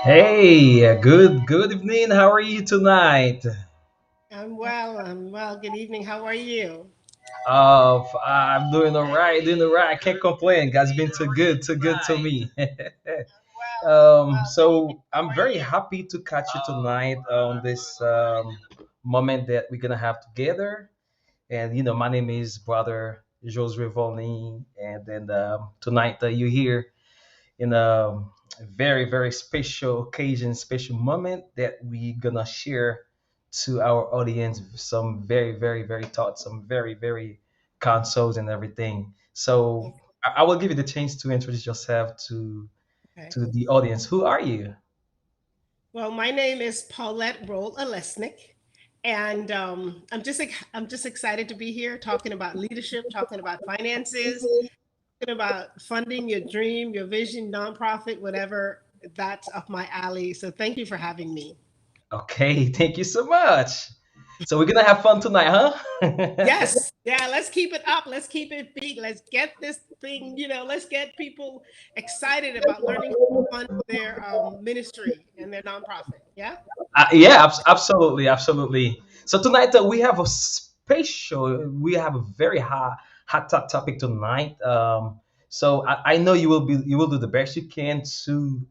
Hey, good evening. How are you tonight? I'm well. I'm well. Good evening. How are you? I'm doing all right, doing all right. I can't complain. God's been too good to me. So I'm very happy to catch you tonight on this moment that we're gonna have together. And my name is Brother Josue Volney, and then tonight you're here in a very special occasion, special moment that we're gonna share to our audience some very thoughts, some very consoles and everything. So I will give you the chance to introduce yourself Okay. to the audience. Who are you? Well, my name is Paulette Rolle-Alesnik, and I'm just excited to be here talking about leadership, talking about finances, talking about funding your dream, your vision, nonprofit, whatever. That's up my alley. So thank you for having me. Okay, thank you so much. So we're gonna have fun tonight, huh? Yes. Yeah. Let's keep it up. Let's keep it big. Let's get this thing. Let's get people excited about learning how to fund their ministry and their nonprofit. Yeah. Yeah, absolutely. So tonight we have we have a very hot topic tonight. So I know you will do the best you can to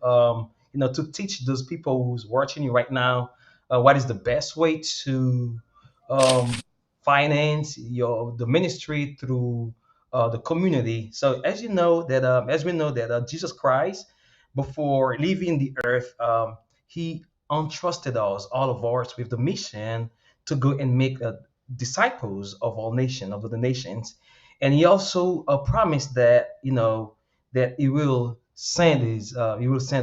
to teach those people who's watching you right now what is the best way to um, finance the ministry through the community. So as we know that Jesus Christ before leaving the earth, he entrusted us, all of us, with the mission to go and make disciples of all nations, of the nations. And he also promised that, that he will send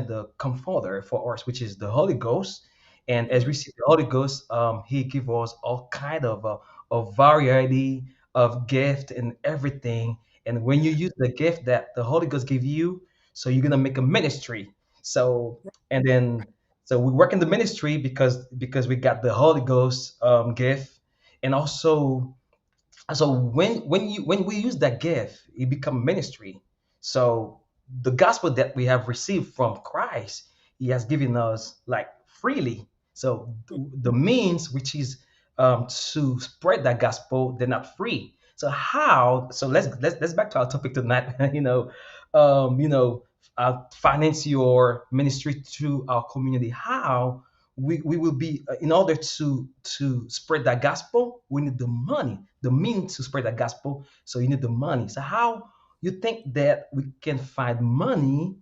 the comforter for us, which is the Holy Ghost. And as we see the Holy Ghost, he give us all kind of variety of gift and everything. And when you use the gift that the Holy Ghost give you, so you're gonna make a ministry. So and then so we work in the ministry because we got the Holy Ghost gift, and also so when we use that gift, it become ministry. So the gospel that we have received from Christ, He has given us like freely. So the means which is to spread that gospel, they're not free. So how? So let's back to our topic tonight. Um, you know, finance your ministry through our community. How? We will be in order to spread that gospel, we need the money, the means to spread that gospel, so you need the money. So how you think that we can find money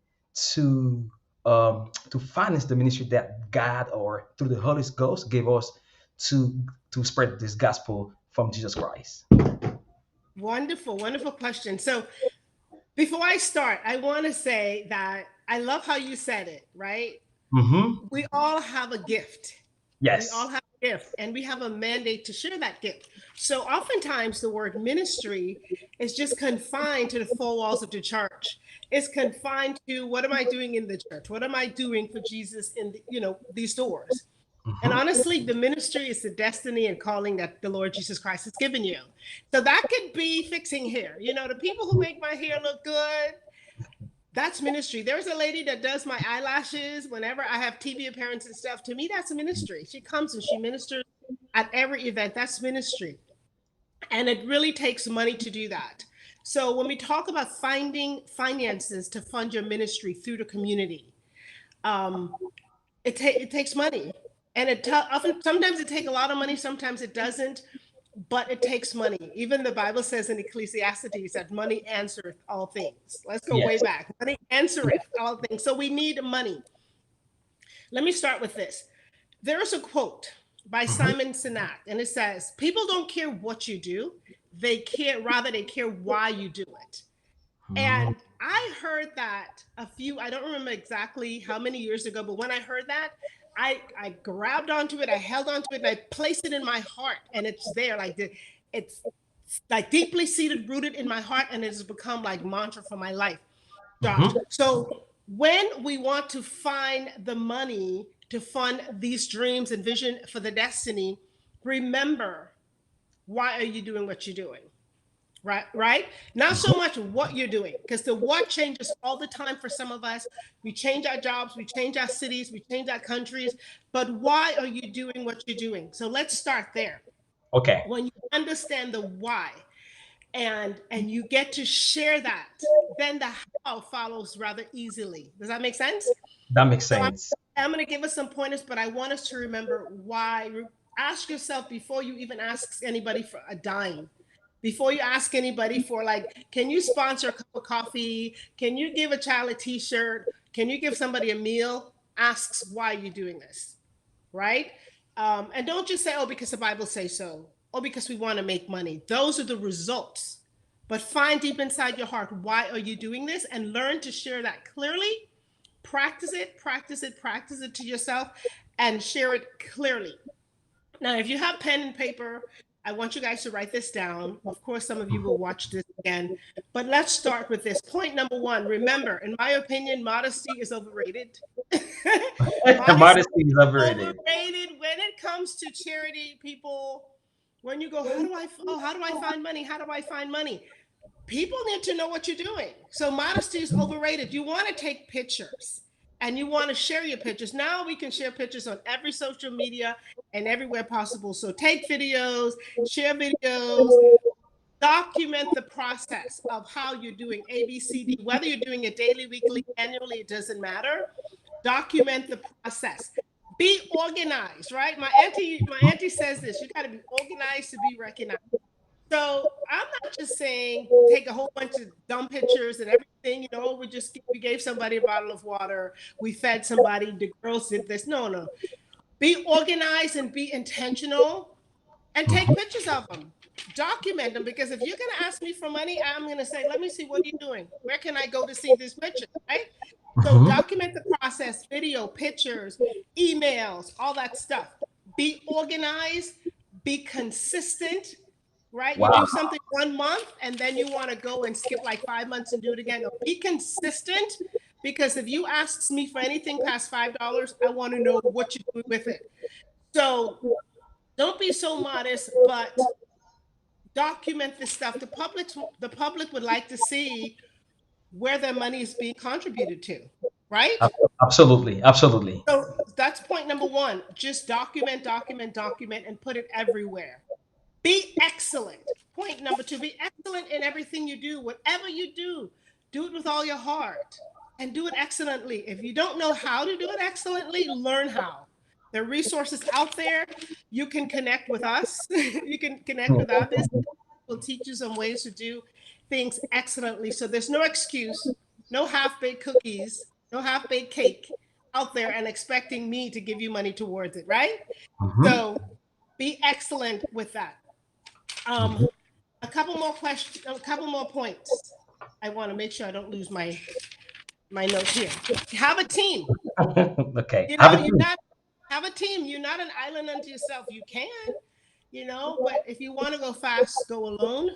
to finance the ministry that God or through the Holy Ghost gave us to spread this gospel from Jesus Christ? Wonderful, wonderful question. So before I start, I want to say that I love how you said it, right? Mm-hmm. We all have a gift. We all Yes. have a gift, and we have a mandate to share that gift. So oftentimes the word ministry is just confined to the four walls of the church. It's confined to what am I doing in the church? What am I doing for Jesus in these doors? And Mm-hmm. honestly, the ministry is the destiny and calling that the Lord Jesus Christ has given you. So that could be fixing hair. The people who make my hair look good, that's ministry. There's a lady that does my eyelashes whenever I have TV appearances and stuff. To me, that's a ministry. She comes and she ministers at every event. That's ministry. And it really takes money to do that. So when we talk about finding finances to fund your ministry through the community, um, it takes money, and often sometimes it takes a lot of money, sometimes it doesn't, but it takes money. Even the Bible says in Ecclesiastes that money answereth all things. Let's go way Yes. back. Money answereth all things. So we need money. Let me start with this. There's a quote by Mm-hmm. Simon Sinek, and it says, "People don't care what you do; they care why you do it." Mm-hmm. And I heard that I don't remember exactly how many years ago, but when I heard that, I grabbed onto it, I held onto it, and I placed it in my heart, and it's there, it's like deeply seated, rooted in my heart, and it has become like mantra for my life. Josh. Mm-hmm. So when we want to find the money to fund these dreams and vision for the destiny, remember, why are you doing what you're doing? right? Not so much what you're doing, because the what changes all the time for some of us. We change our jobs, we change our cities, we change our countries, but why are you doing what you're doing? So let's start there. Okay, When you understand the why, and you get to share that, then the how follows rather easily. Does that make sense? that makes So I'm, sense. I'm going to give us some pointers, but I want us to remember why. Ask yourself before you even ask anybody for a dime, before you ask anybody for, like, can you sponsor a cup of coffee? Can you give a child a t-shirt? Can you give somebody a meal? Asks why you're doing this, right? And don't just say, oh, because the Bible says so, or because we want to make money. Those are the results. But find deep inside your heart, why are you doing this? And learn to share that clearly. Practice it, practice it, practice it to yourself, and share it clearly. Now, if you have pen and paper, I want you guys to write this down. Of course, some of you will watch this again, but let's start with this. Point number one, remember, in my opinion, modesty is overrated. Modesty Modesty is is overrated. overrated when it comes to charity, people. When you go, how do I find money? How do I find money? People need to know what you're doing. So modesty is overrated. You want to take pictures and you want to share your pictures. Now we can share pictures on every social media and everywhere possible. So take videos, share videos, document the process of how you're doing ABCD, whether you're doing it daily, weekly, annually, it doesn't matter. Document the process. Be organized, right? My auntie says this, you got to be organized to be recognized. So I'm not just saying take a whole bunch of dumb pictures and everything, we gave somebody a bottle of water, we fed somebody, the girls did this. No, no. Be organized and be intentional and take Mhm, pictures of them. Document them, because if you're gonna ask me for money, I'm gonna say, let me see what you're doing. Where can I go to see this picture? Right? So mhm. document the process, video, pictures, emails, all that stuff. Be organized, be consistent, right? You Wow. do something 1 month and then you want to go and skip like 5 months and do it again. No, be consistent, because if you ask me for anything past $5, I want to know what you're doing with it. So don't be so modest, but document this stuff. The public would like to see where their money is being contributed to, right? Absolutely, absolutely. So that's point number one. Just document, document, document, and put it everywhere. Be excellent. Point number two, be excellent in everything you do. Whatever you do it with all your heart and do it excellently. If you don't know how to do it excellently, learn how. There are resources out there. You can connect with us. You can connect with others. We'll teach you some ways to do things excellently. So there's no excuse, no half-baked cookies, no half-baked cake out there and expecting me to give you money towards it, right? Mhm, So be excellent with that. Um, mhm. a couple more questions, a couple more points. I want to make sure I don't lose my notes here. Have a team. Okay, You have know, a you're team. not have a team. You're not an island unto yourself. You can, but if you want to go fast, go alone.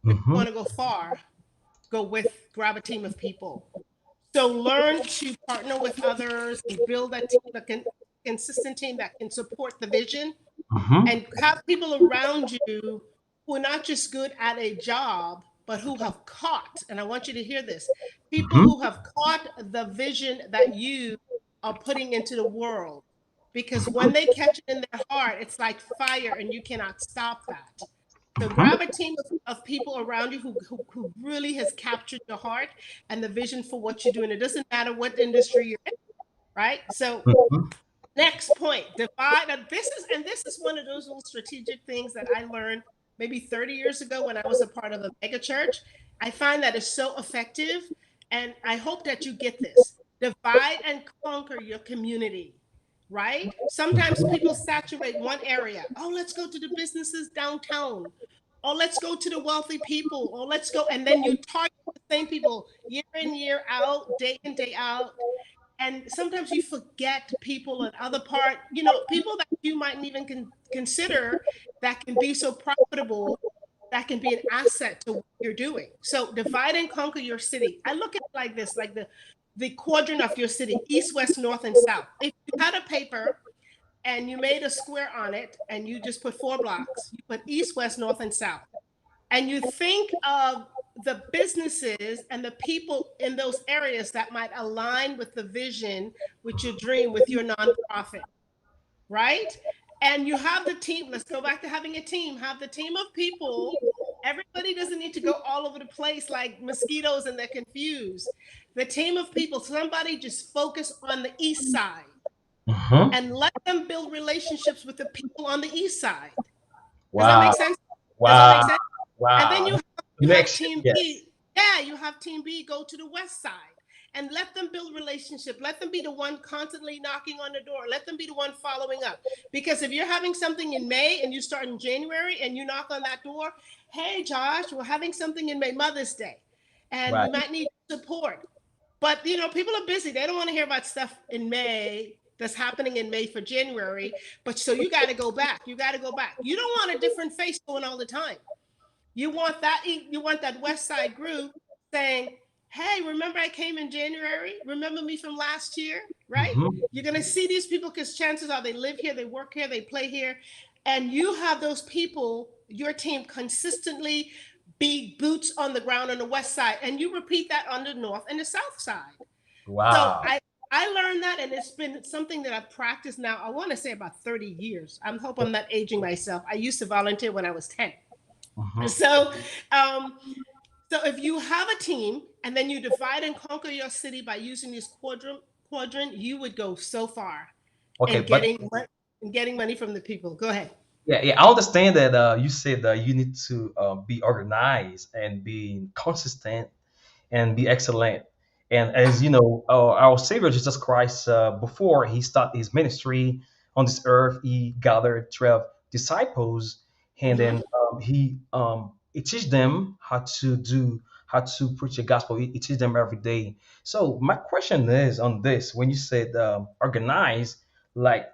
If you Mhm, want to go far, grab a team of people. So learn to partner with others and build a team, consistent team that can support the vision, mhm, and have people around you who are not just good at a job, but who have caught, and I want you to hear this, people mhm, who have caught the vision that you are putting into the world. Because when they catch it in their heart, it's like fire and you cannot stop that. So mhm, grab a team of people around you who really has captured your heart and the vision for what you're doing. It doesn't matter what industry you're in, right? So mhm, next point, divide. And this is one of those little strategic things that I learned maybe 30 years ago when I was a part of a mega church. I find that is so effective, and I hope that you get this. Divide and conquer your community, right? Sometimes people saturate one area. Oh, let's go to the businesses downtown. Oh, let's go to the wealthy people. Oh, let's go. And then you target the same people year in, year out, day in, day out, and sometimes you forget people in other part, people that you mightn't even consider, that can be so profitable, that can be an asset to what you're doing. So divide and conquer your city. I look at it like this, like the quadrant of your city: east, west, north, and south. If you had a paper and you made a square on it and you just put 4 blocks, you put east, west, north, and south. and you think of the businesses and the people in those areas that might align with the vision, with your dream, with your nonprofit, right? And you have the team. Let's go back to having a team. Have the team of people. Everybody doesn't need to go all over the place like mosquitoes and they're confused. The team of people, somebody just focus on the east side Hmm. and let them build relationships with the people on the east side. Does that Wow. make sense? Does that make Wow. sense? And then Wow. you have Connection. team Yes. B. Yeah, you have team B go to the west side and let them build relationship. Let them be the one constantly knocking on the door. Let them be the one following up. Because if you're having something in May and you start in January and you knock on that door, hey Josh, we're having something in May, Mother's Day, and we Right. might need support. But people are busy. They don't want to hear about stuff in May that's happening in May for January. But so you got to go back. You got to go back. You don't want a different face going all the time. You want that West Side group saying, "Hey, remember I came in January? Remember me from last year?" Right? Hmm. You're gonna see these people because chances are they live here, they work here, they play here, and you have those people, your team, consistently be boots on the ground on the West Side, and you repeat that on the North and the South Side. So Wow. I learned that, and it's been something that I've practiced now. I want to say about 30 years. I hope I'm not aging myself. I used to volunteer when I was 10. Hmm. So, um, so if you have a team and then you divide and conquer your city by using this quadrant, you would go so far Okay, in but getting money from the people. Go ahead. yeah, yeah, I understand that you said that you need to be organized and be consistent and be excellent. And as you know, our Savior Jesus Christ, before he started his ministry on this earth, he gathered 12 disciples, and Mm-hmm. then he teach them how to preach the gospel. He teach them every day. So my question is on this: when you said organize, like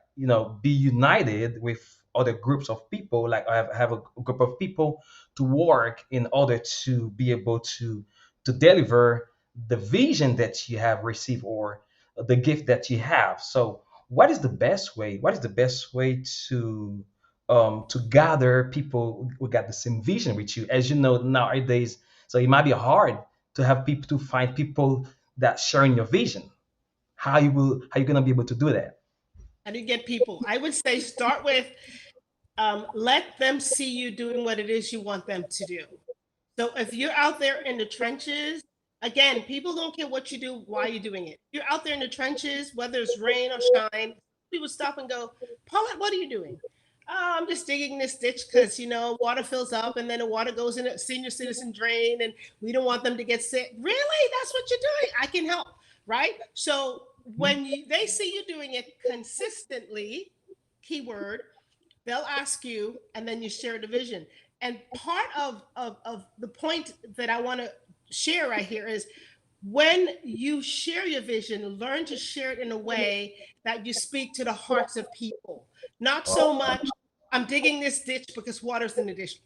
be united with other groups of people, like I have a group of people to work in order to be able to deliver the vision that you have received or the gift that you have. So, what is the best way? What is the best way to gather people who got the same vision with you? As you know nowadays, so it might be hard to have people to find people that sharing your vision. How you gonna be able to do that? How do you get people? I would say start with let them see you doing what it is you want them to do. So if you're out there in the trenches, again, people don't care what you do, why you're doing it. You're out there in the trenches, whether it's rain or shine, people stop and go, Paulette, what are you doing? Oh, I'm just digging this ditch because water fills up and then the water goes in a senior citizen drain and we don't want them to get sick. Really? That's what you're doing? I can help, right? So when they see you doing it consistently, keyword, they'll ask you and then you share the vision. And part of the point that I want to share right here is when you share your vision, learn to share it in a way that you speak to the hearts of people. Not so Oh, much, I'm digging this ditch because water's in the ditch,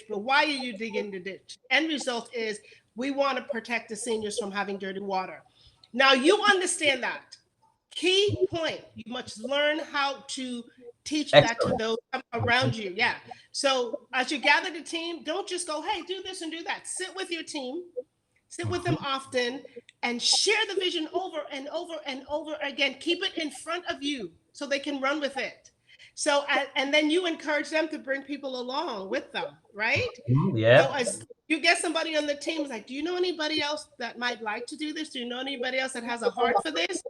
but why are you digging the ditch? End result is we want to protect the seniors from having dirty water. Now you understand that. Key point, you must learn how to teach that to excellent. those around you. Yeah. So as you gather the team, don't just go, hey, do this and do that. Sit with your team, sit with them Mhm. often, and share the vision over and over and over again. Keep it in front of you so they can run with it. So, and then you encourage them to bring people along with them, right? Mhm. So Yep. as you get somebody on the team, it's like, do you know anybody else that might like to do this? Do you know anybody else that has a heart for this?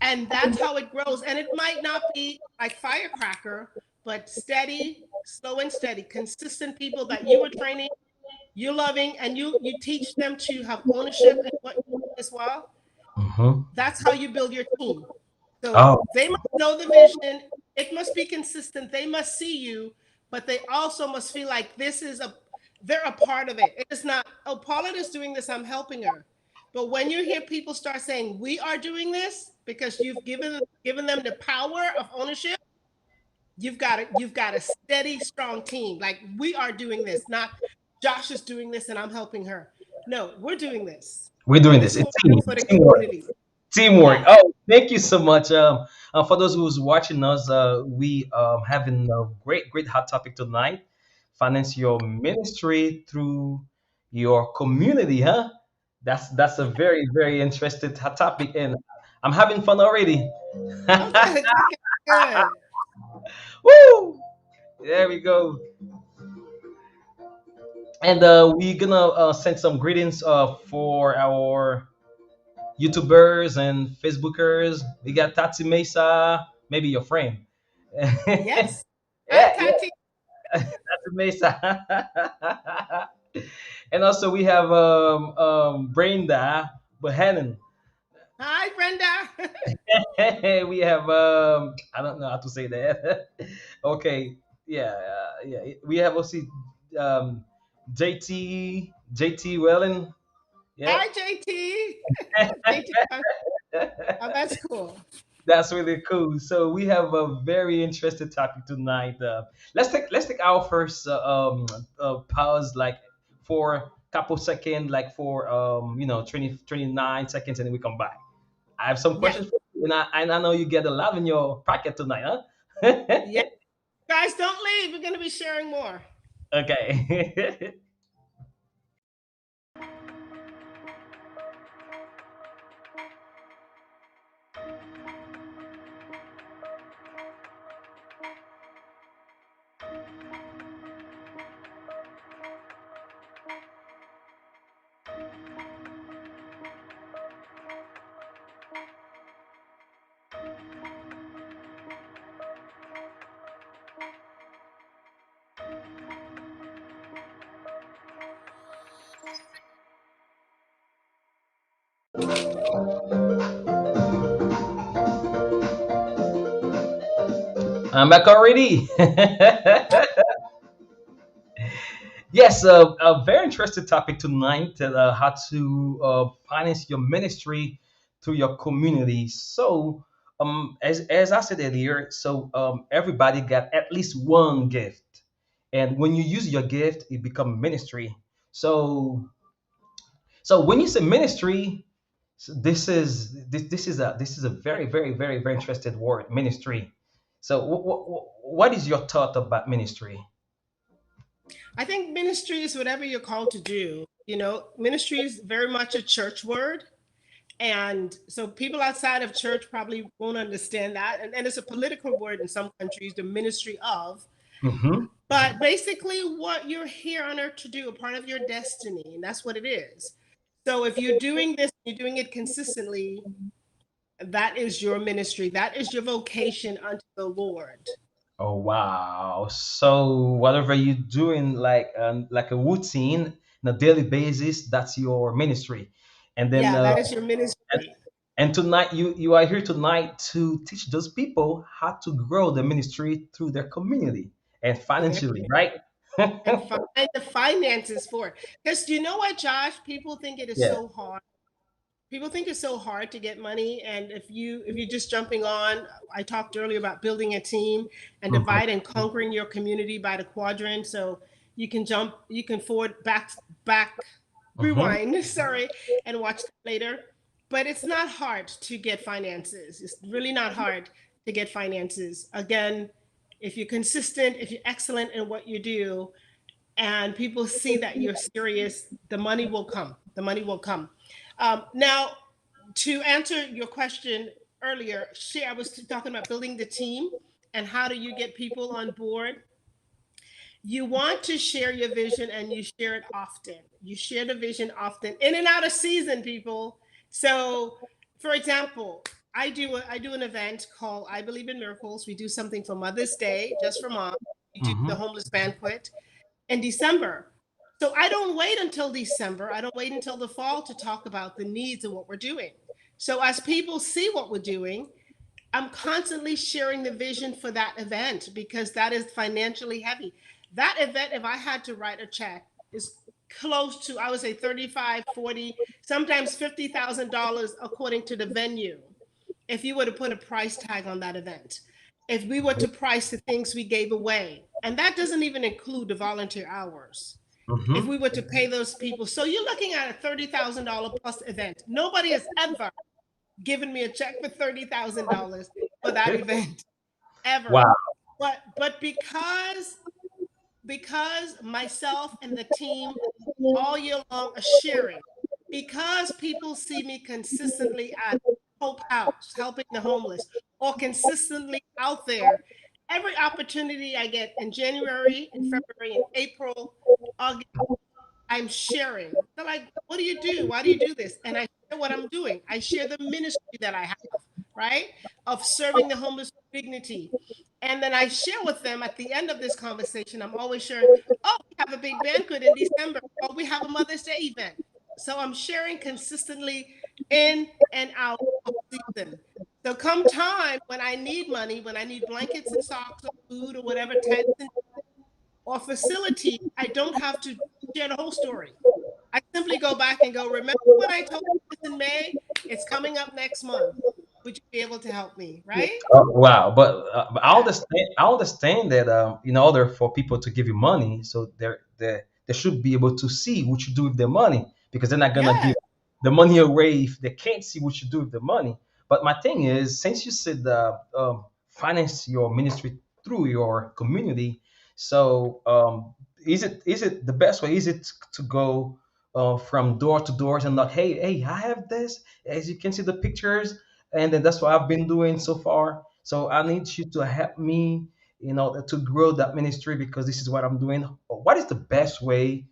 And that's how it grows. And it might not be like firecracker, but steady, slow and steady, consistent people that you were training, you're loving, and you teach them to have ownership in what you do as well. Hmm. That's how you build your team. So Oh, they must know the vision. It must be consistent. They must see you, but they also must feel like they're a part of it. It's not, oh, Paulette is doing this, I'm helping her. But when you hear people start saying, we are doing this because you've given them the power of ownership, you've got a steady, strong team. Like we are doing this, not Josh is doing this and I'm helping her. No, we're doing this. we're doing And this. this is It's what we do for the teamwork. community. Teamwork. Yes. Oh, thank you so much. For those who's watching us, we having a great hot topic tonight finance your ministry through your community, huh? That's a very very interesting topic, and I'm having fun already. Oh, good, good, good, good. Woo! There we go. And we're gonna send some greetings for our YouTubers and Facebookers. We got Tati Mesa, maybe your friend. Yeah, Yes. Hi, yeah, Tati. Tati Mesa. And also we have Brenda Bohannon. Hi, Brenda. We have I don't know how to say that. Okay, yeah, yeah. We have also JT Wellen. Yeah. Hi, JT. JT. Oh, that's cool. That's really cool. So we have a very interesting topic tonight. Let's take our first pause, like for a couple seconds, like for 29 seconds, and then we come back. I have some Yes. questions for you, and I know you get a lot in your pocket tonight, huh? Yes. Guys, don't leave. We're going to be sharing more. Okay. I'm back already. Yes, a very interesting topic tonight. How to finance your ministry through your community. So, as I said earlier, so everybody got at least one gift, and when you use your gift, it become ministry. So when you say ministry, so this is a very very very very interesting word, ministry. So what is your thought about ministry? I think ministry is whatever you're called to do. Ministry is very much a church word. And so people outside of church probably won't understand that. And it's a political word in some countries, the ministry of. Hmm. But basically, what you're here on earth to do, a part of your destiny, and that's what it is. So if you're doing this, you're doing it consistently, that is your ministry. That is your vocation unto the Lord. Oh wow! So whatever you're doing, like a routine on a daily basis, that's your ministry. And then Yeah, that is your and, ministry. and tonight you are here tonight to teach those people how to grow the ministry through their community and In their financially, right? and find the finances for it. Because you know what, Josh? People think it is Yeah. so hard. People think it's so hard to get money, and if you're just jumping on, I talked earlier about building a team and Hmm. divide and conquering your community by the quadrant, so you can forward back Hmm. rewind, sorry, and watch later. But it's not hard to get finances. It's really not hard to get finances. Again, if you're consistent, if you're excellent in what you do, and people see that you're serious, the money will come. The money will come. Now, to answer your question earlier, I was talking about building the team and how do you get people on board. You want to share your vision and you share it often. You share the vision often, in and out of season, people. So, for example, I do an event called I Believe in Miracles. We do something for Mother's Day, just for mom. We do the Hmm. homeless banquet in December. So I don't wait until December. I don't wait until the fall to talk about the needs and what we're doing. So as people see what we're doing, I'm constantly sharing the vision for that event because that is financially heavy. That event, if I had to write a check, is close to, I would say 35, 40, sometimes $50,000 according to the venue. If you were to put a price tag on that event, if we were to price the things we gave away, and that doesn't even include the volunteer hours. If Hmm. we were to pay those people, so you're looking at a $30,000 plus event. Nobody has ever given me a check for $30,000 for that event ever. Wow. But because because myself and the team all year long are sharing, because people see me consistently at Hope House helping the homeless, or consistently out there. Every opportunity I get in January, in February, in April, August, I'm sharing. They're like, what do you do? Why do you do this? And I share what I'm doing. I share the ministry that I have, right? Of serving the homeless with dignity. And then I share with them at the end of this conversation, I'm always sharing, oh, we have a big banquet in December, or we have a Mother's Day event. So I'm sharing consistently in and out of season. So come time when I need money, when I need blankets and socks or food or whatever, tents and or facility, I don't have to share the whole story. I simply go back and go, remember when I told you this in May? It's coming up next month. Would you be able to help me? Right? Oh, wow, but I Yeah. understand. I understand that in order for people to give you money, so they should be able to see what you do with their money, because they're not gonna Yes. give the money away if they can't see what you do with the money. But my thing is, since you said finance your ministry through your community, so is it the best way? Is it to go from door to doors and like, hey, I have this. As you can see the pictures, and then that's what I've been doing so far. So I need you to help me, to grow that ministry, because this is what I'm doing. What is the best way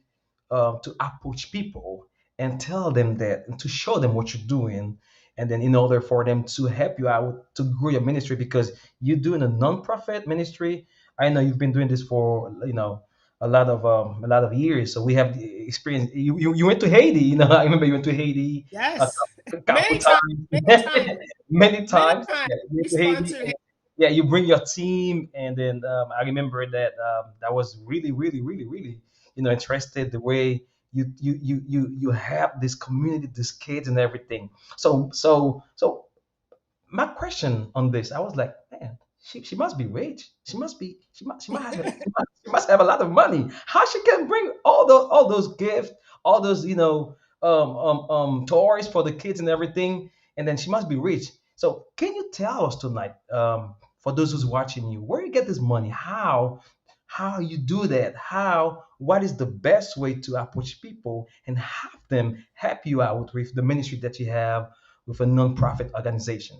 to approach people and tell them that, and to show them what you're doing, and then in order for them to help you out to grow your ministry, because you're doing a non-profit ministry. I know you've been doing this for a lot of years, so we have the experience. You went to Haiti, I remember you went to Haiti a Yes. couple Many times, many times. times, Many many times. times. Yeah, you We went to Haiti. sponsored him. Yeah, you bring your team, and then I remember that that was really, really, really, really, interested the way you have this community, these kids, and everything. So my question on this, I was like, man, she must be rich. She must have a lot of money. How she can bring all those gifts, all those toys for the kids and everything, and then she must be rich. So can you tell us tonight, for those who's watching you, where you get this money? How you do that? What is the best way to approach people and have them help you out with the ministry that you have with a non-profit organization?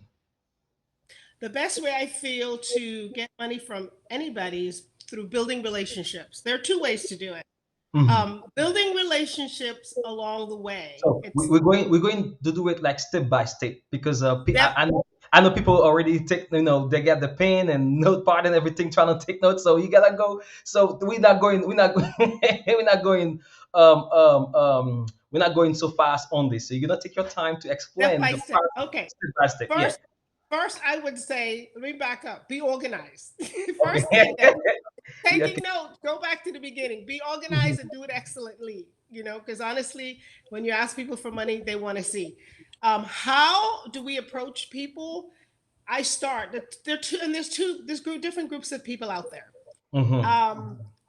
The best way I feel to get money from anybody is through building relationships. There are two ways to do it. Mhm. Building relationships along the way. So It's we're going to do it like step by step, because step I know people already take, they get the pen and notepad and everything trying to take notes. So you gotta go. So we're not going so fast on this. So you're gonna take your time to step explain by the step. process Okay. step by step. Yeah. First, first I would say, let me back up. Be organized. Okay. First thing that Yeah. taking notes, go back to the beginning. Be organized and do it excellently. Because honestly, when you ask people for money, they want to see. How do we approach people? I start. There are two, and different groups of people out there. Hmm.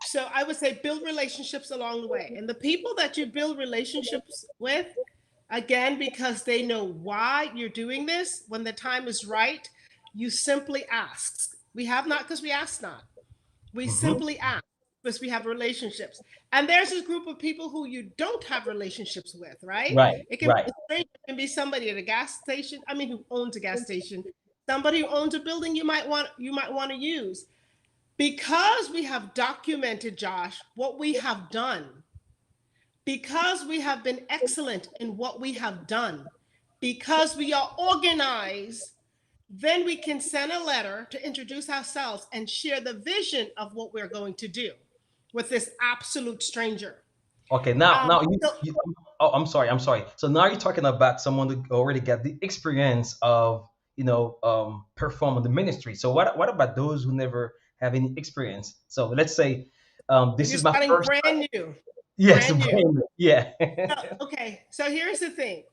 So I would say build relationships along the way, and the people that you build relationships with, again, because they know why you're doing this. When the time is right, you simply ask. We have not because we ask not. We Hmm. simply ask because we have relationships. And there's this group of people who you don't have relationships with, right? Right. It can be Right. a stranger, it can be somebody at a gas station. I mean, who owns a gas station, somebody who owns a building you might want to use. Because we have documented, Josh, what we have done, because we have been excellent in what we have done, because we are organized, then we can send a letter to introduce ourselves and share the vision of what we're going to do with this absolute stranger. Okay, now So oh, I'm sorry. So now you're talking about someone who already got the experience of, perform the ministry. So what about those who never have any experience? So let's say, this you're is my starting first brand time. new, Yes, brand new. brand new. Yeah. Okay, so here's the thing.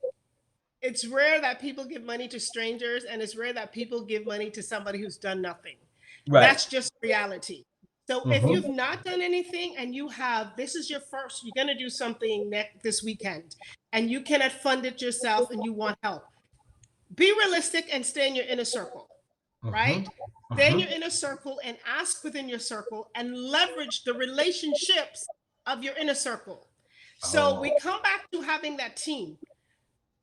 It's rare that people give money to strangers, and it's rare that people give money to somebody who's done nothing. Right. That's just reality. So if you've Hmm. not done anything and this is your first, you're going to do something this weekend, and you cannot fund it yourself and you want help, be realistic and stay in your inner circle, Hmm. right? Stay in your Mhm. inner circle and ask within your circle and leverage the relationships of your inner circle. So we Oh. come back to having that team.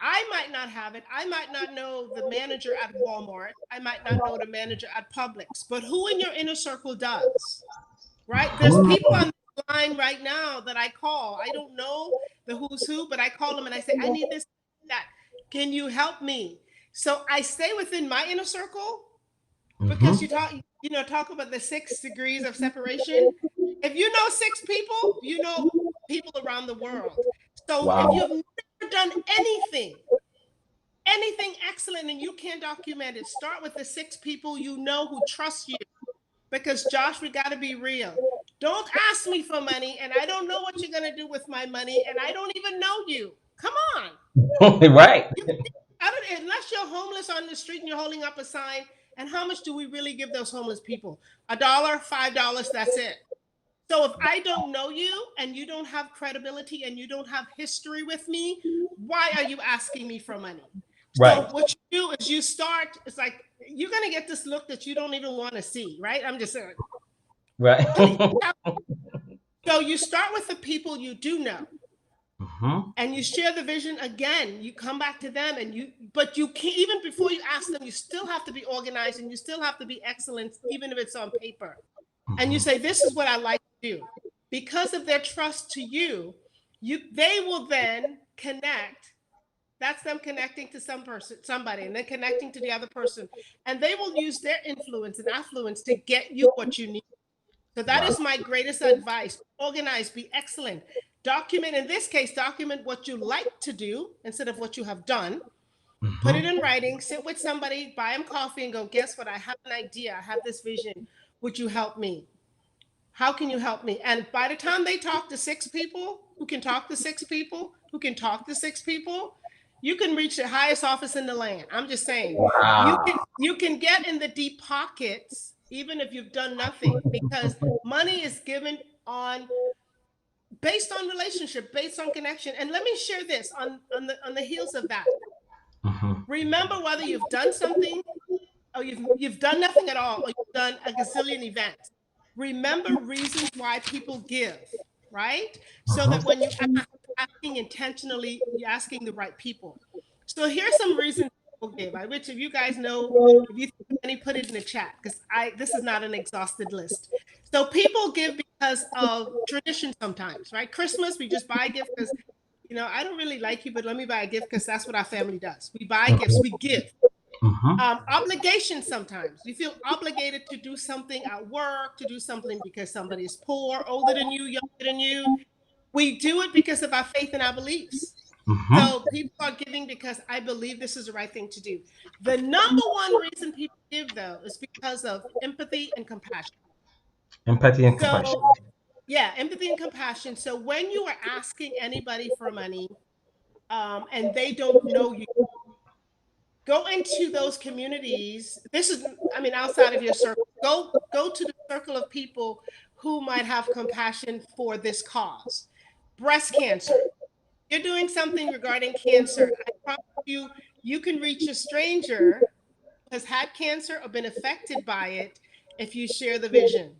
I might not have it. I might not know the manager at Walmart. I might not know the manager at Publix, but who in your inner circle does? Right? There's people Mhm. on the line right now that I call. I don't know the who's who, but I call them and I say, I need this, that. Can you help me? So I stay within my inner circle because Mhm. talk about the 6 degrees of separation. If you know 6 people, you know people around the world. So if Wow. you've never done anything excellent and you can't document it, start with the 6 people you know who trust you. Because Josh, we got to be real. Don't ask me for money, and I don't know what you're gonna do with my money, and I don't even know you. Come on, Right. you, unless you're homeless on the street and you're holding up a sign. And how much do we really give those homeless people? $1, $5. That's it. So if I don't know you and you don't have credibility and you don't have history with me, why are you asking me for money? So Right. what you do is you start, it's like you're gonna get this look that you don't even want to see, right? I'm just saying, Right. please. So you start with the people you do know Mhm. and you share the vision again. You come back to them but you can't, even before you ask them, you still have to be organized and you still have to be excellent, even if it's on paper. And you Mhm. say, this is what I like to do. Because of their trust to you, they will then connect. That's them connecting to somebody, and then connecting to the other person. And they will use their influence and affluence to get you what you need. So that Wow. is my greatest advice. Organize, be excellent. Document, in this case, document what you like to do instead of what you have done. Put it Mhm. in writing, sit with somebody, buy them coffee, and go, guess what? I have an idea. I have this vision. Would you help me? How can you help me? And by the time they talk to 6 people who can talk to 6 people, who can talk to 6 people, you can reach the highest office in the land. I'm just saying, Wow. you can get in the deep pockets even if you've done nothing, because money is given on based on relationship, based on connection. And let me share this on the heels of that. Mhm. Remember, whether you've done something or you've done nothing at all, or you've done a gazillion events. Remember reasons why people give, right? So Mhm. that when you ask, asking intentionally, you're asking the right people. So here's some reasons people give. I wish if you guys know, if you think of any, put it in the chat, because I this is not an exhausted list. So people give because of tradition sometimes, right? Christmas, we just buy a gift because I don't really like you, but let me buy a gift because that's what our family does. We buy gifts, we give. Mhm. Obligation sometimes. You feel obligated to do something at work, to do something because somebody is poor, older than you, younger than you. We do it because of our faith and our beliefs. Mhm. So people are giving because I believe this is the right thing to do. The number one reason people give, though, is because of empathy and compassion. Empathy and compassion. So, yeah, empathy and compassion. So when you are asking anybody for money and they don't know you, go into those communities. This is, I mean, outside of your circle. Go to the circle of people who might have compassion for this cause. Breast cancer. You're doing something regarding cancer. I promise you, you can reach a stranger who has had cancer or been affected by it if you share the vision.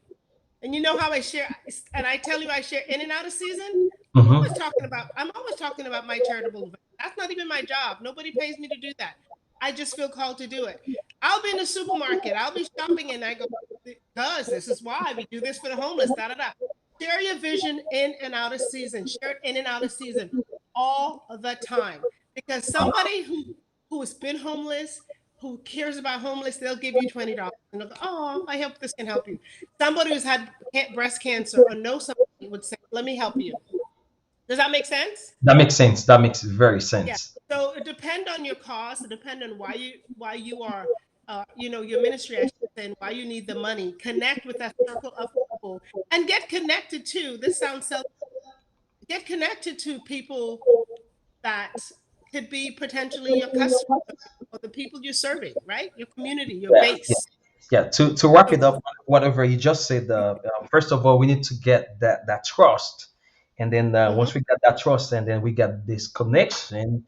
And you know how I share, and I tell you I share in and out of season. Mhm. I'm always talking about my charitable event. That's not even my job. Nobody pays me to do that. I just feel called to do it. I'll be in the supermarket. I'll be shopping and I go, because this is why we do this for the homeless. Da da da. Share your vision in and out of season. Share it in and out of season all the time. Because somebody who has been homeless, who cares about homeless, they'll give you $20 and they'll go, oh, I hope this can help you. Somebody who's had breast cancer or know somebody would say, let me help you. Does that make sense? That makes sense. That makes very Yeah. sense. So it depend on your cause. It depend on why you are, your ministry, I should say, and why you need the money. Connect with that circle of people and get connected to. This sounds self. Get connected to people that could be potentially your customers or the people you're serving, right? Your community, your Yeah. Yeah. base. Yeah. To wrap So, it up, whatever you just said. First of all, we need to get that trust, and then mhm. once we get that trust, and then we get this connection,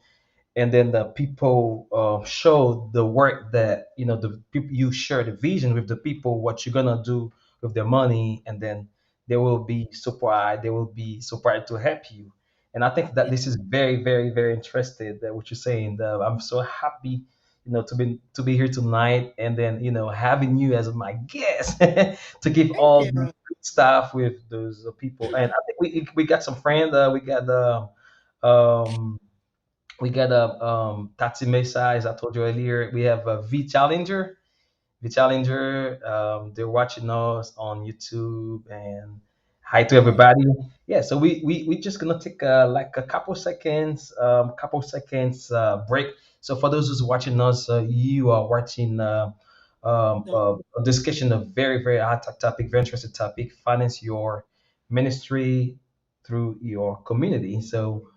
and then the people show the work that the people you share the vision with the people what you're gonna do with their money, and then they will be surprised to help you. And I think that this is very, very, very interesting that what you're saying. I'm so happy to be here tonight, and then having you as my guest to give Thank all you. the good stuff with those people. And I think we got some friends. Um we got a Tatsi Mesa, as I told you earlier. We have a V Challenger. V Challenger. They're watching us on YouTube, and hi to Oh, everybody. Yeah, so we just gonna take like a couple seconds break. So for those who's watching us, you are watching no. a discussion of very, very hot topic, very interesting topic: finance your ministry through your community. So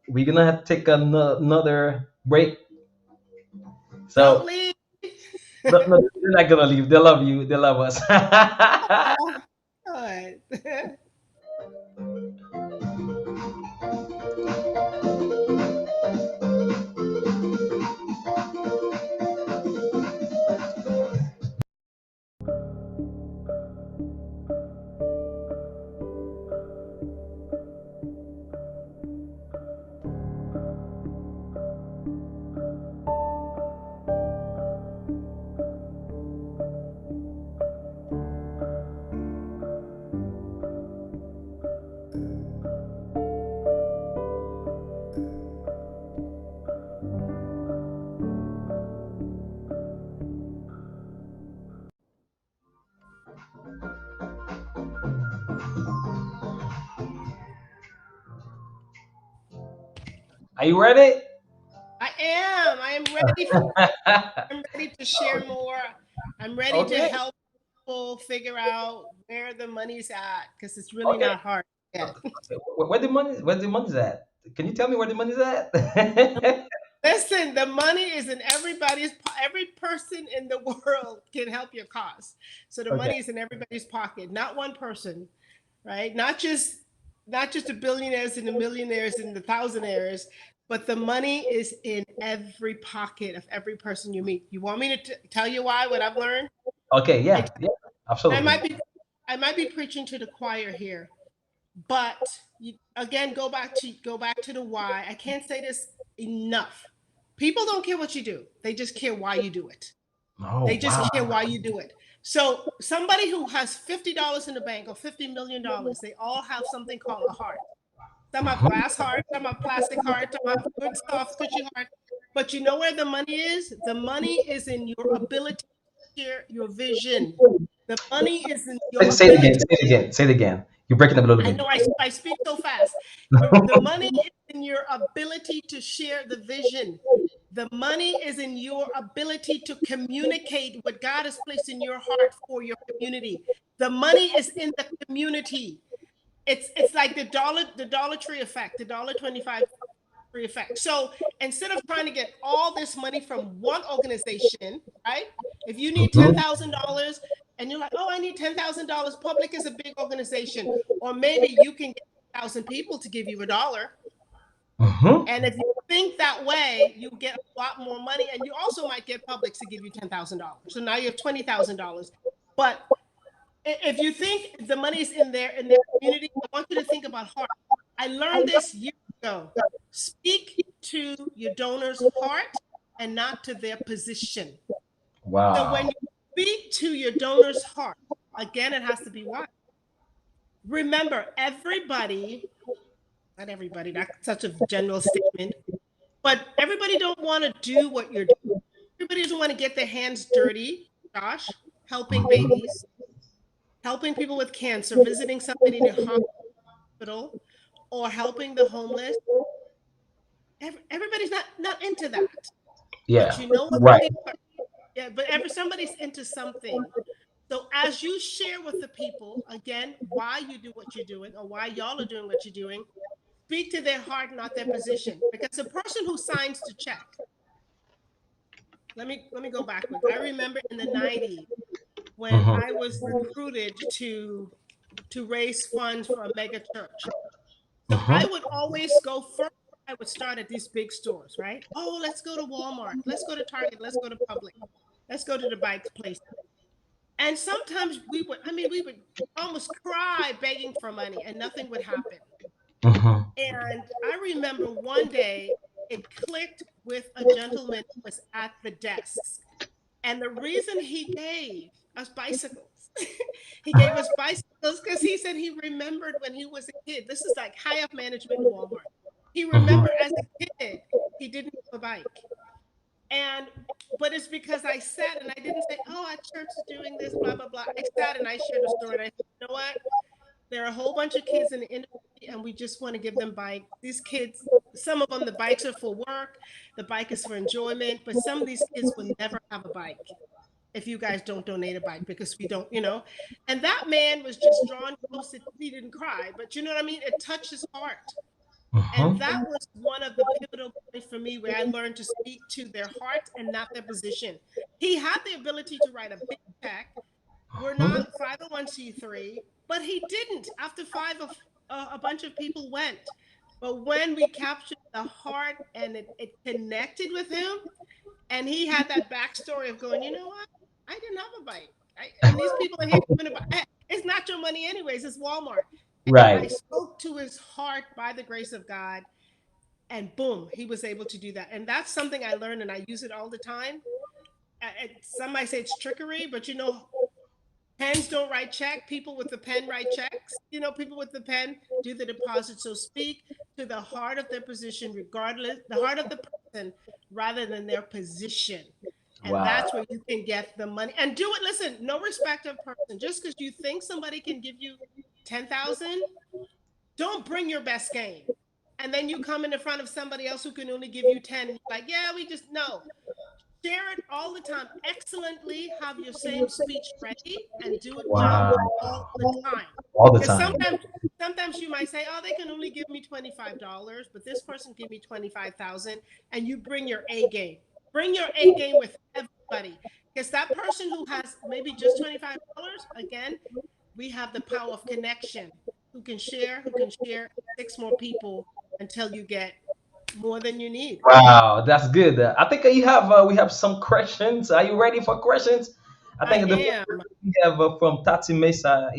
we're gonna take another break. Don't So leave. no, no, they're not gonna leave. They love you. They love us. Oh, good. Are you ready? I am. I am ready. I'm ready to share more. I'm ready to Okay. help people figure out where the money's at because it's really Okay. not hard yet. Where the money's at? Can you tell me where the money's at? Listen, the money is in every person in the world can help your cause. So the Okay. money is in everybody's pocket, not one person, right? Not just the billionaires and the millionaires and the thousandaires, but the money is in every pocket of every person you meet. You want me to tell you why? What I've learned? Okay. I, Yeah. Yeah. I Absolutely. might be I might be preaching to the choir here, but again, go back to the why. I can't say this enough. People don't care what you do; they just care why you do it. Oh They just wow. care why you do it. So somebody who has $50 in the bank or $50 million, they all have something called a heart. Some have Mhm. glass heart, some have plastic heart, some have good, soft, cushy heart. But you know where the money is? The money is in your ability to share your vision. The money is in your Say it again. ability. Say it again. Say it again. You're breaking up a little I bit. know I speak so fast. The money is in your ability to share the vision. The money is in your ability to communicate what God has placed in your heart for your community. The money is in the community. It's like the Dollar Tree effect, the $1.25 free effect. So instead of trying to get all this money from one organization, right? If you need Mhm. $10,000 and you're like, oh, I need $10,000, public is a big organization, or maybe you can get 1,000 people to give you $1. Mhm. And if you think that way, you get a lot more money, and you also might get public to give you $10,000. So now you have $20,000. But if you think the money is in their community, I want you to think about heart. I learned this years ago. Speak to your donor's heart and not to their position. So when Wow. you speak to your donor's heart, again, it has to be why. Remember, everybody, not everybody, that's such a general statement, but everybody don't want to do what you're doing. Everybody doesn't want to get their hands dirty, Josh, helping Mhm. babies, helping people with cancer, visiting somebody in your hospital, or helping the homeless. Everybody's not into that. But Yeah. you know what Right. people are, yeah, but somebody's into something. So as you share with the people, again, why you do what you're doing or why y'all are doing what you're doing, speak to their heart, not their position. Because the person who signs the check, let me go backwards. I remember in the 90s when Mhm. I was recruited to raise funds for a mega church. So I Mhm. would always go first I would start at these big stores, right? Oh, let's go to Walmart. Let's go to Target. Let's go to Publix. Let's go to the bike place. And sometimes we would almost cry begging for money and nothing would happen. Mhm. And I remember one day it clicked with a gentleman who was at the desk. And the reason he gave us bicycles, he gave us bicycles because he said he remembered when he was a kid. This is like high up management in Walmart. He Mhm. remembered as a kid, he didn't have a bike. And but it's because I sat and I didn't say, "Oh, our church is doing this, blah blah blah." I sat and I shared a story. And I said, "You know what? There are a whole bunch of kids in the industry, and we just want to give them bikes. These kids, some of them, the bikes are for work, the bike is for enjoyment, but some of these kids will never have a bike if you guys don't donate a bike because we don't, you know." And that man was just drawn close. He didn't cry, but you know what I mean? It touched his heart. And Mhm. that was one of the pivotal points for me where I learned to speak to their heart and not their position. He had the ability to write a big check. We're Mhm. not 501c3, but he didn't. After five of a bunch of people went. But when we captured the heart and it connected with him, and he had that backstory of going, you know what? I didn't have a bike. And these people are here giving a bike. It's not your money anyways. It's Walmart. And I Right. spoke to his heart by the grace of God, and boom, he was able to do that. And that's something I learned, and I use it all the time. Some might say it's trickery, but you know, pens don't write check. People with the pen write checks. You know, people with the pen do the deposit. So speak to the heart of their position, regardless, the heart of the person rather than their position. And Wow. that's where you can get the money. And do it, listen, no respect of person. Just because you think somebody can give you 10,000, don't bring your best game. And then you come in the front of somebody else who can only give you 10. And you're like, yeah, we just no. Share it all the time. Excellently have your same speech ready and do it well Wow. all the time. All the Because time. sometimes you might say, oh, they can only give me $25, but this person give me 25,000, and you bring your A game. Bring your A game with everybody. Because that person who has maybe just $25, again, we have the power of connection. Who can share six more people until you get more than you need. Wow, that's good. I think you have we have some questions. Are you ready for questions? I I think the first am. question we have from Tati Mesa.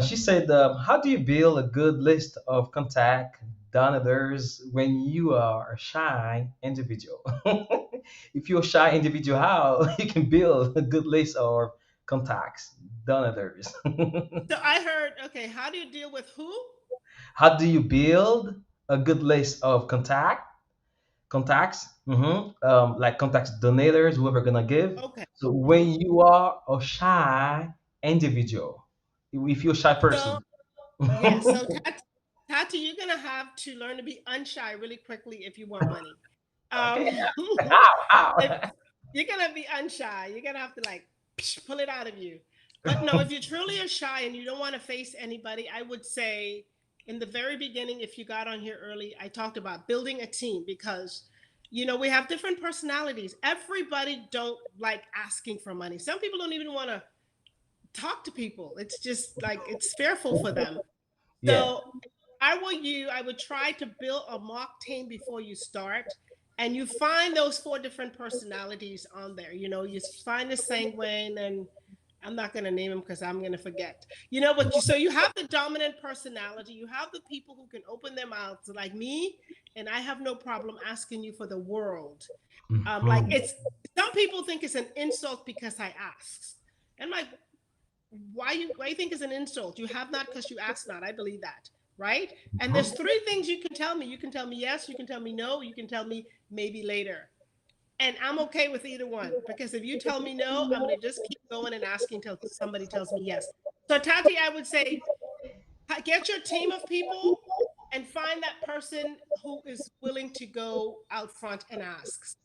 She said, "How do you build a good list of contact donors when you are a shy individual? If you're a shy individual, how you can build a good list of contacts donors? So I heard, okay, how do you deal with who? How do you build a good list of contacts, like contacts donators, whoever gonna give. Okay. So Mhm. when you are a shy individual, if you're a shy So, person, yeah, so Tati, you're going to have to learn to be unshy really quickly if you want money. Um, okay, how, if, how? you're going to be unshy. You're going to have to like pull it out of you. But no, if you truly are shy and you don't want to face anybody, I would say in the very beginning, if you got on here early, I talked about building a team because you know we have different personalities. Everybody don't like asking for money. Some people don't even want to talk to people. It's just like it's fearful for them. Yeah. So I would try to build a mock team before you start. And you find those four different personalities on there. You know, you find the sanguine, and I'm not going to name them because I'm going to forget. You know, but so you have the dominant personality. You have the people who can open their mouths like me, and I have no problem asking you for the world. Like Mhm. it's some people think it's an insult because I asked. And I'm like, why you think it's an insult? You have not because you asked not. I believe that, right? And there's Mhm. three things you can tell me. You can tell me yes, you can tell me no, you can tell me maybe later. And I'm okay with either one because if you tell me no, I'm gonna just keep going and asking until somebody tells me yes. So Tati, I would say get your team of people and find that person who is willing to go out front and ask.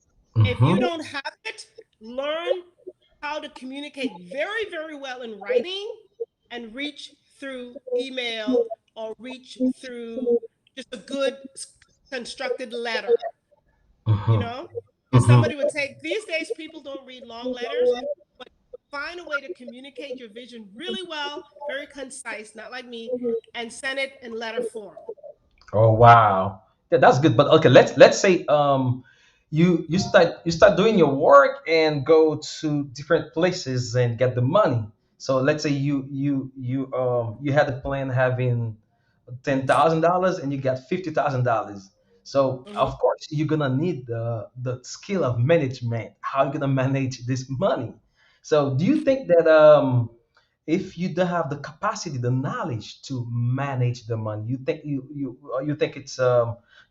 If you Mhm. don't have it, learn how to communicate very, very well in writing and reach through email or reach through just a good constructed letter, you Mhm. know? Because Mhm. somebody would say, these days people don't read long letters, but find a way to communicate your vision really well, very concise, not like me, and send it in letter form. Oh wow. Yeah, that's good. But okay, let's say you start doing your work and go to different places and get the money. So let's say you had a plan having $10,000 and you got $50,000. So Mhm. of course you're gonna need the skill of management. How you gonna manage this money? So do you think that if you don't have the capacity, the knowledge to manage the money, you think it's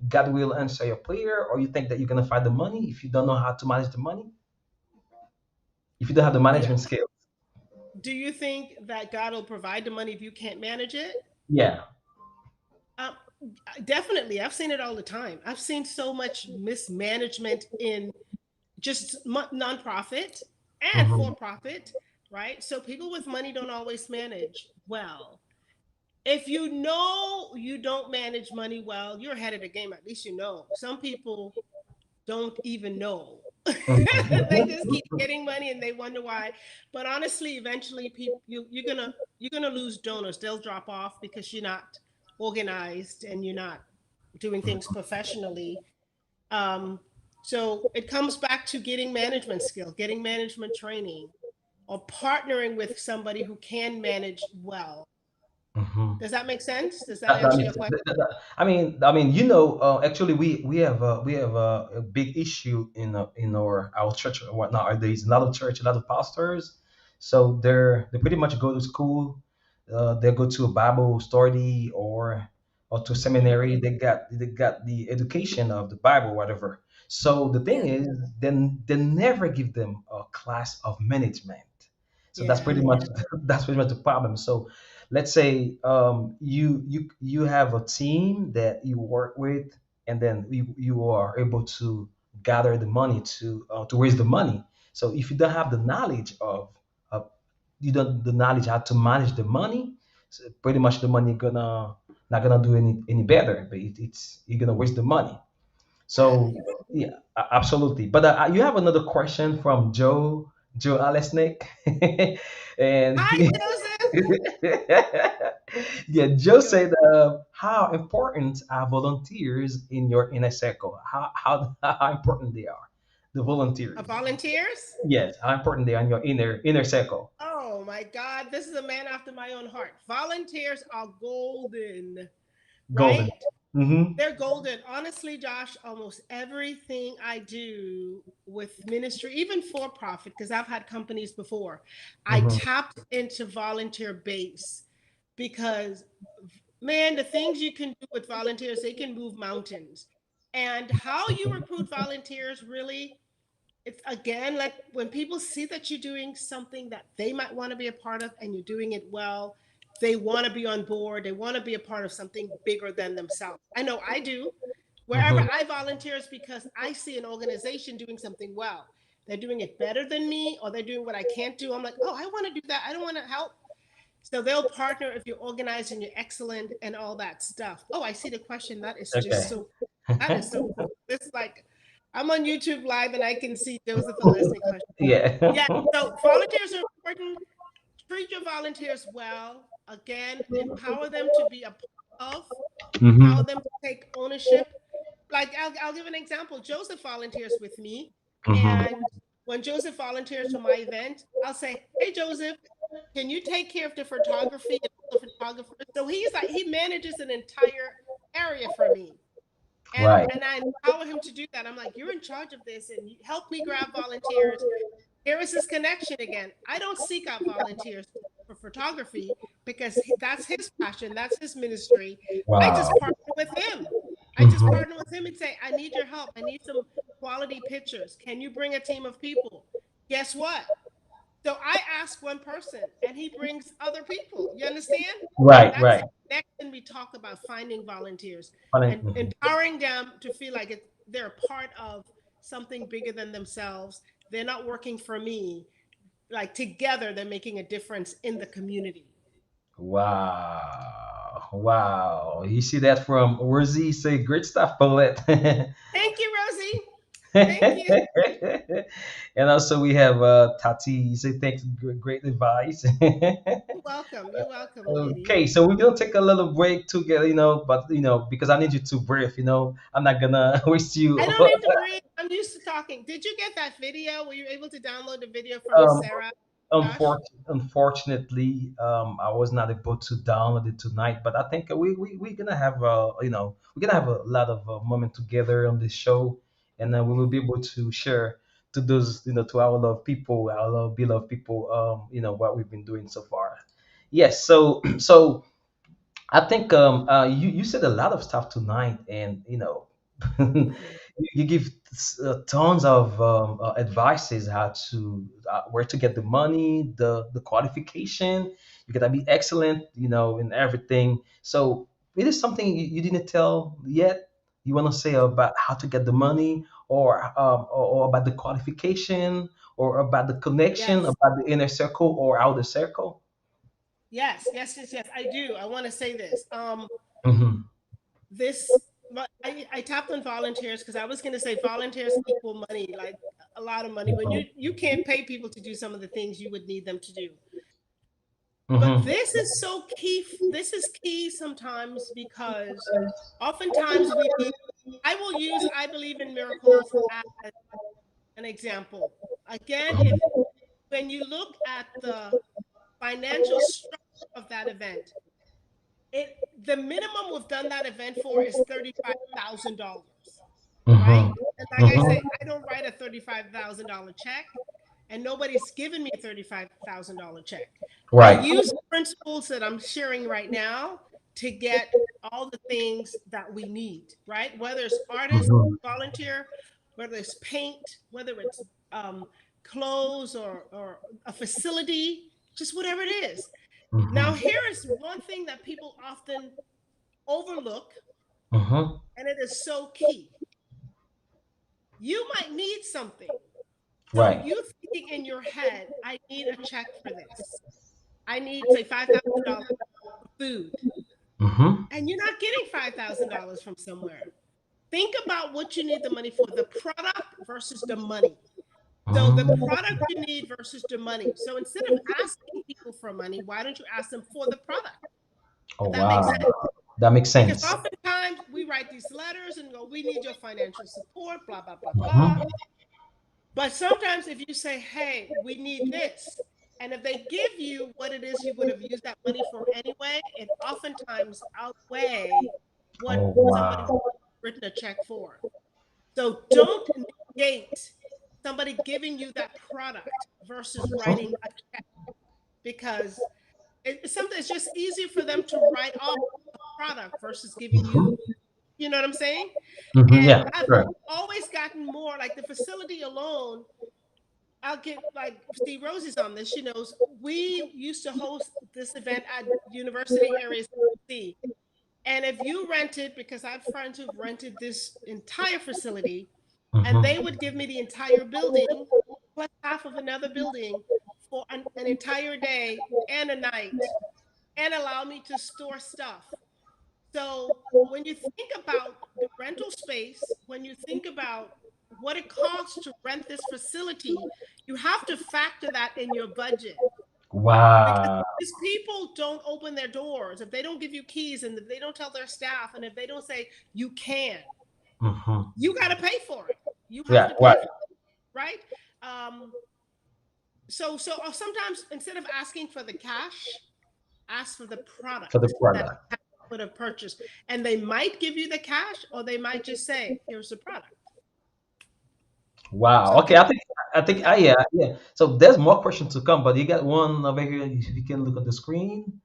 God will answer your prayer, or you think that you're gonna find the money if you don't know how to manage the money, if you don't have the Yeah. management skill? Do you think that God will provide the money if you can't manage it? Yeah. Um, Definitely. I've seen it all the time. I've seen so much mismanagement in just nonprofit and for Hmm. profit, right? So people with money don't always manage well. If you know you don't manage money well, you're ahead of the game. At least you know. Some people don't even know. They just keep getting money and they wonder why. But honestly, eventually, people you're gonna lose donors. They'll drop off because you're not organized and you're not doing things professionally. Um, so it comes back to getting management skill, getting management training, or partnering with somebody who can manage well. Hmm. Does that make sense? Does that That answer makes your sense. question? I mean, actually, we have a big issue in our church or whatnot. There's a lot of church, a lot of pastors, so they pretty much go to school, they go to a Bible study or to Mhm. seminary. They got the education of the Bible, whatever. So the thing Yeah, is, then they never give them a class of management. So that's yeah, pretty much that's pretty much the problem. So let's say you have a team that you work with, and then you are able to gather the money to raise the money. So if you don't have the knowledge of you don't the knowledge how to manage the money, so pretty much the money gonna not gonna do any better, but it's you're gonna waste the money. yeah. So yeah, absolutely. But you have another question from Joe Alesnik, and Hi, he, Joseph. yeah, Joe Go ahead. said, "How important are volunteers in your inner circle? How important they are, the volunteers? Volunteers? Yes, how important they are in your inner circle? Oh my God, this is a man after my own heart. Volunteers are golden, Golden. right? Mm-hmm. They're golden. Honestly, Josh, almost everything I do with ministry, even for profit, because I've had companies before, I Mm-hmm. tapped into volunteer base because, man, the things you can do with volunteers, they can move mountains. And how you recruit volunteers really, it's again like when people see that you're doing something that they might want to be a part of and you're doing it well, they want to be on board, they want to be a part of something bigger than themselves. I know I do. Wherever Mm-hmm. I volunteer is because I see an organization doing something well. They're doing it better than me, or they're doing what I can't do. I'm like, oh, I want to do that. I don't want to help. So they'll partner if you're organized and you're excellent and all that stuff. Oh, I see the question. That is just Okay. so, that is so cool. It's like I'm on YouTube live and I can see Joseph Alesnik question. Yeah. Yeah. So volunteers are important. Treat your volunteers well. Again, empower them to be a part of, Mm-hmm. empower them to take ownership. Like I'll give an example. Joseph volunteers with me. Mm-hmm. And when Joseph volunteers for my event, I'll say, hey, Joseph, can you take care of the photography and all the photographers? So he's like, he manages an entire area for me. Right. And I empower him to do that. I'm like, you're in charge of this and you help me grab volunteers. Here is his connection again. I don't seek out volunteers for photography because that's his passion, that's his ministry. I Wow. just partner with him. I just Mm-hmm. partner with him and say, I need your help. I need some quality pictures. Can you bring a team of people? Guess what? So I ask one person and he brings other people. You understand? Right. That's the Right. connection we talk about finding volunteers and Mhm. empowering them to feel like they're a part of something bigger than themselves. They're not working for me. Like together, they're making a difference in the community. Wow. Wow. You see that from Rosie say great stuff, Paulette. Thank you, Rosie. Thank you. And also we have Tati. You say thanks, great advice. You're welcome. You're welcome, lady. Okay, so we're gonna take a little break together, but because I need you to breathe, I'm not gonna waste I you. don't need to breathe. I'm used to talking. Did you get that video? Were you able to download the video from Miss um, Sarah? Gosh. Unfortunately, I was not able to download it tonight, but I think we're gonna have we're gonna have a lot of moment together on this show, and then we will be able to share to those to our love people, our love beloved people, what we've been doing so far. Yes, so I think you said a lot of stuff tonight, and Mhm. you give tons of advices how to where to get the money, the qualification. You gotta be excellent, in everything. So it is something you didn't tell yet. You want to say about how to get the money, or about the qualification, or about the connection, Yes. about the inner circle or outer circle. Yes. Yes. Yes. Yes. I do. I want to say this. Mm-hmm. This. But I tapped on volunteers because I was going to say volunteers equal money, like a lot of money. When you can't pay people to do some of the things you would need them to do. But Mm-hmm. this is so key. This is key sometimes because oftentimes we. I will use I believe in miracles as an example. Again, if when you look at the financial structure of that event, it the minimum we've done that event for is $35,000, right? Mm-hmm. And like I Mm-hmm. say, I don't write a $35,000 check, and nobody's given me a $35,000 check. I Right. use principles that I'm sharing right now to get all the things that we need, right? Whether it's artists, Mhm, volunteer, whether it's paint, whether it's um, clothes or a facility, just whatever it is. Now, mhm, here is one thing that people often overlook, mhm. and it is so key. You might need something. So Right. you thinking in your head, I need a check for this. I need, say, $5,000 for food. Mhm, And you're not getting $5,000 from somewhere. Think about what you need the money for, the product versus the money. So the mhm. product you need versus the money. So instead of asking people for money, why don't you ask them for the product? Oh If that makes wow, sense. that makes Because sense. oftentimes we write these letters and go, we need your financial support, blah, blah, blah, blah. Mhm, But sometimes if you say, hey, we need this, and if they give you what it is you would have used that money for anyway, it oftentimes outweigh what Oh somebody wow. written a check for. So don't negate somebody giving you that product versus writing a check because it's something it's just easier for them to write off a product versus giving Mhm, you, you know what I'm saying? mhm. And Yeah, I've sure. always gotten more like the facility alone. I'll get like Steve Rosie's on this. She knows we used to host this event at University Areas C. And if you rented, because I have friends who've rented this entire facility, and Mhm. they would give me the entire building plus half of another building for an entire day and a night and allow me to store stuff. So when you think about the rental space, when you think about what it costs to rent this facility, you have to factor that in your budget because Wow. these people don't open their doors. If they don't give you keys and if they don't tell their staff and if they don't say you can, Mhm. you got to pay for it. You have Yeah, to pay right. for it, right? Um, so sometimes instead of asking for the cash, ask for the For the product that product. would have purchased. And they might give you the cash or they might just say, here's the product. Wow. So Okay, can I think yeah. yeah, yeah. So there's more questions to come, but you got one over here. You can look at the screen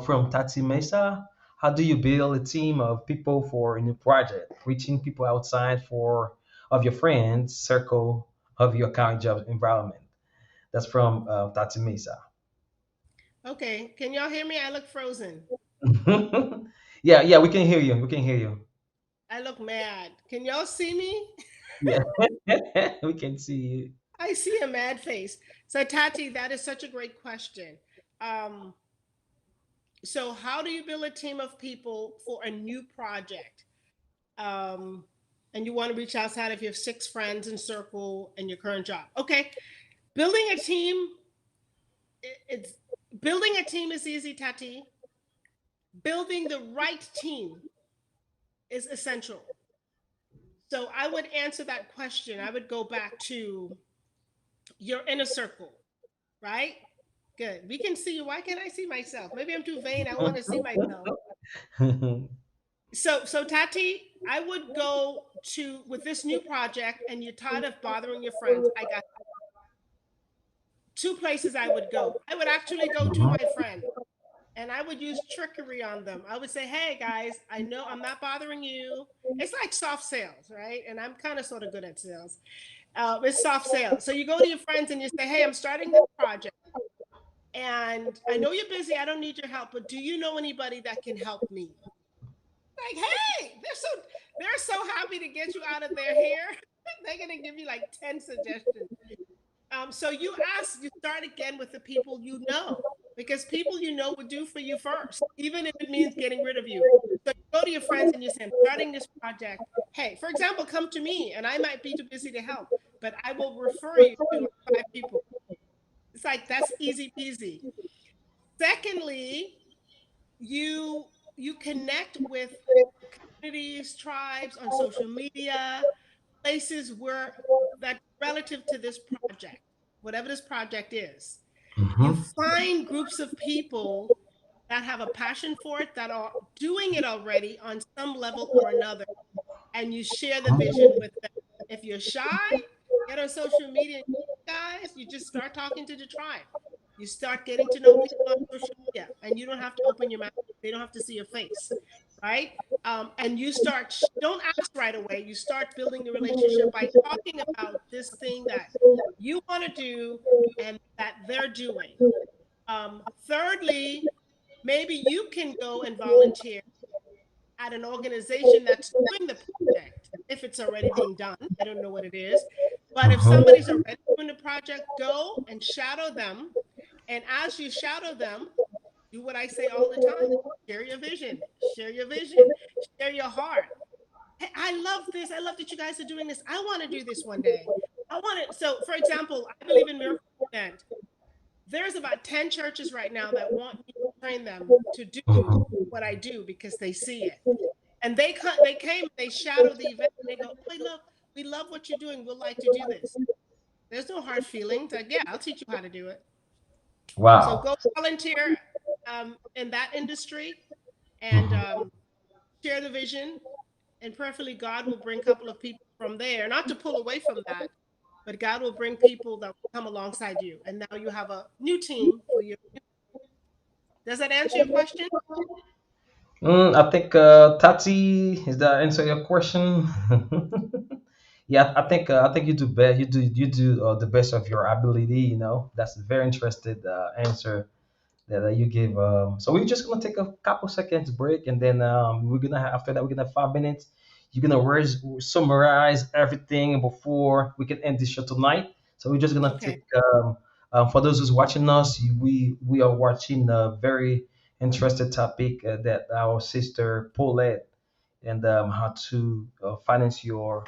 from Tati Mesa. How do you build a team of people for a new project, reaching people outside for of your friends circle of your current job environment? That's from Tati Mesa. Okay. Can y'all hear me? I look frozen. Yeah, yeah, we can hear you. We can hear you. I look mad. Can y'all see me? Yeah, we can see you. I see a mad face. So Tati, that is such a great question. Um, so how do you build a team of people for a new project? Um, and you want to reach outside of your 6 friends and circle and your current job. Okay, building a team, it's building a team is easy, Tati. Building the right team is essential. So I would answer that question. I would go back to your inner circle, right? Good. We can see you. Why can't I see myself? Maybe I'm too vain. I want to see myself. So Tati, I would go to with this new project, and you're tired of bothering your friends. I got 2 places I would go. I would actually go to my friend, and I would use trickery on them. I would say, "Hey guys, I know I'm not bothering you." It's like soft sales, right? And I'm kind of sort of good at sales. It's soft sales. So you go to your friends and you say, "Hey, I'm starting this project, and I know you're busy. I don't need your help, but do you know anybody that can help me?" Like, hey, they're so happy to get you out of their hair. They're gonna give you like 10 suggestions. So you start again with the people you know, because people you know would do for you first, even if it means getting rid of you. So you go to your friends and you say, "I'm starting this project. Hey, for example, come to me, and I might be too busy to help, but I will refer you to like 5 people." It's like that's easy peasy. Secondly, you you connect with communities, tribes on social media, places where that relative to this project, whatever this project is. You Mhm. find groups of people that have a passion for it, that are doing it already on some level or another, and you share the vision with them. If you're shy, get on social media, guys, you just start talking to the tribe. You start getting to know people on social media, and you don't have to open your mouth. They don't have to see your face, right? And you start, don't ask right away. You start building the relationship by talking about this thing that you want to do and that they're doing. Thirdly, maybe you can go and volunteer at an organization that's doing the project. If it's already being done, I don't know what it is. But if Mhm. somebody's already doing the project, go and shadow them. And as you shadow them, do what I say all the time: share your vision, share your heart. Hey, I love this. I love that you guys are doing this. I want to do this one day. I want it. So, for example, I believe in miracle event. There's about 10 churches right now that want me to train them to do Mhm. what I do because they see it. And they came, they shadowed the event, and they go, "Oh, we love what you're doing. We'd like to do this." There's no hard feelings. Like, yeah, I'll teach you how to do it. So Wow. go volunteer in that industry, and Mhm. share the vision. And preferably, God will bring a couple of people from there, not to pull away from that, but God will bring people that will come alongside you. And now you have a new team for you. Does that answer your question? I think Tati, is that answer your question? Yeah, I think you do best. You do the best of your ability. You know, that's a very interested answer that you give. So we're just gonna take a couple seconds break, and then we're gonna have, after that we're gonna have 5 minutes. You're gonna summarize everything before we can end this show tonight. So we're just gonna Okay. take. For those who's watching us, we are watching a very interesting topic that our sister Paulette, and how to finance your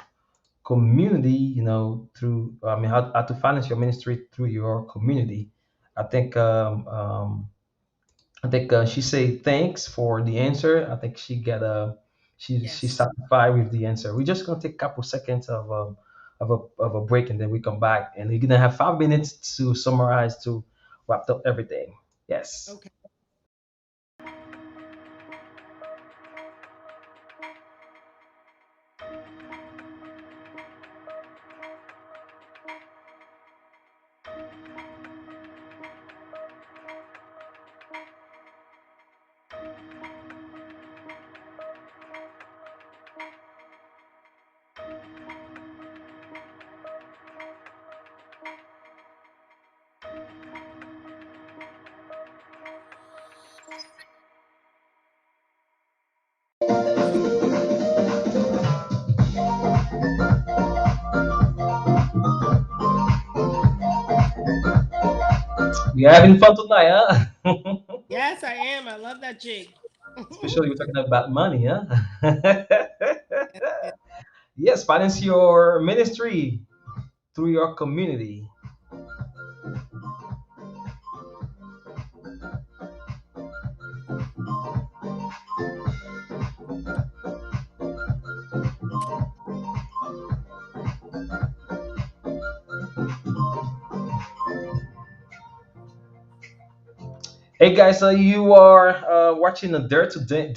community, you know, through, I mean, how to finance your ministry through your community. I think she said thanks for the answer. I think she got a she's Yes. satisfied with the answer. We're just gonna take a couple seconds of a break, and then we come back, and we're gonna have 5 minutes to summarize, to wrap up everything. Yes. Okay. We are having fun tonight, huh? Yes, I am. I love that jig. Especially we're talking about money, huh? Yes, finance your ministry through your community. Hey guys, so you are watching the Dare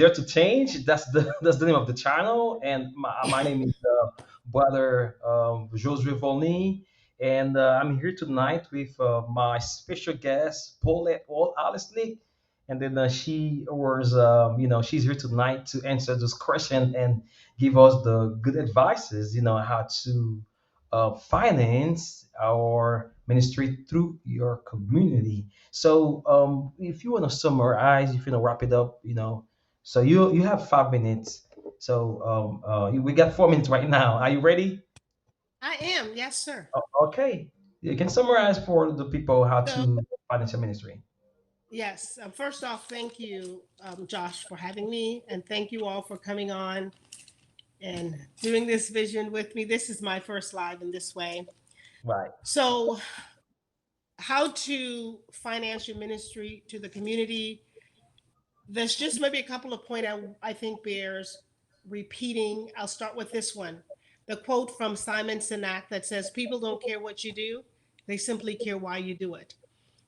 to Change. That's the that's the name of the channel, and my name is Brother Josue Volny, and I'm here tonight with my special guest Paulette Rolle-Alesnik, and then she was she's here tonight to answer this question and give us the good advices, how to finance our ministry through your community. So, if you want to summarize, if you want to wrap it up, so you have 5 minutes. So, we got 4 minutes right now. Are you ready? I am, yes, sir. Okay, you can summarize for the people how So, to finance your ministry. yes, first off, thank you, Josh, for having me, and thank you all for coming on and doing this vision with me. This is my first live in this way. Right. So, how to finance your ministry to the community? There's just maybe a couple of points I think bears repeating. I'll start with this one. The quote from Simon Sinek that says, "People don't care what you do, they simply care why you do it."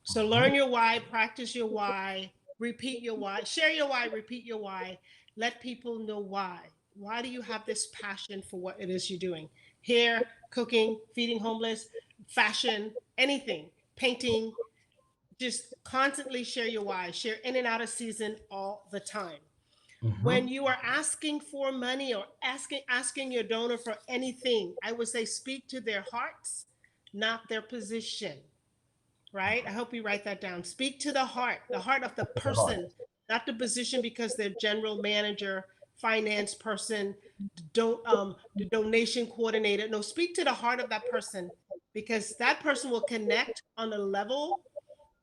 So learn your why, practice your why, repeat your why, share your why, repeat your why. Let people know why. Why do you have this passion for what it is you're doing? Hair, cooking, feeding homeless, fashion, anything, painting. Just constantly share your why. Share in and out of season all the time. Mm-hmm. When you are asking for money or asking your donor for anything, I would say speak to their hearts, not their position, right? I hope you write that down. Speak to the heart of the The heart. person, not the position because they're general manager, finance person, the donation coordinator. No, speak to the heart of that person because that person will connect on the level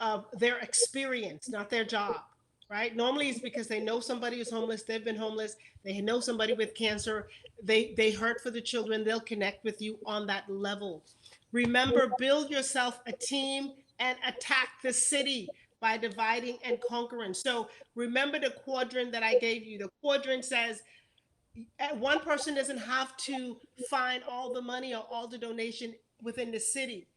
of their experience, not their job, right? Normally it's because they know somebody who's homeless, they've been homeless, they know somebody with cancer, they hurt for the children, they'll connect with you on that level. Remember, build yourself a team and attack the city by dividing and conquering. So remember the quadrant that I gave you. The quadrant says one person doesn't have to find all the money or all the donation within the city.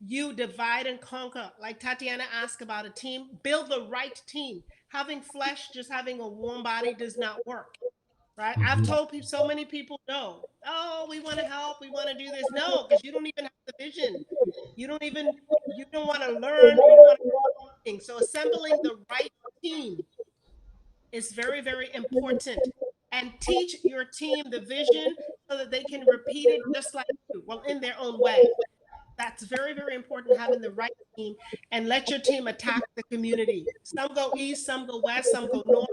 You divide and conquer. Like Tatiana asked about a team, build the right team. Having flesh, just having a warm body does not work, right? I've Mm-hmm. told people, so many people no. Oh, we want to help, we want to do this. No, because you don't even have the vision. You don't want to learn, you don't want to think. So assembling the right team is very, very important. And teach your team the vision so that they can repeat it just like you, well, in their own way. That's very, very important, having the right team, and let your team attack the community. Some go east, some go west, some go north,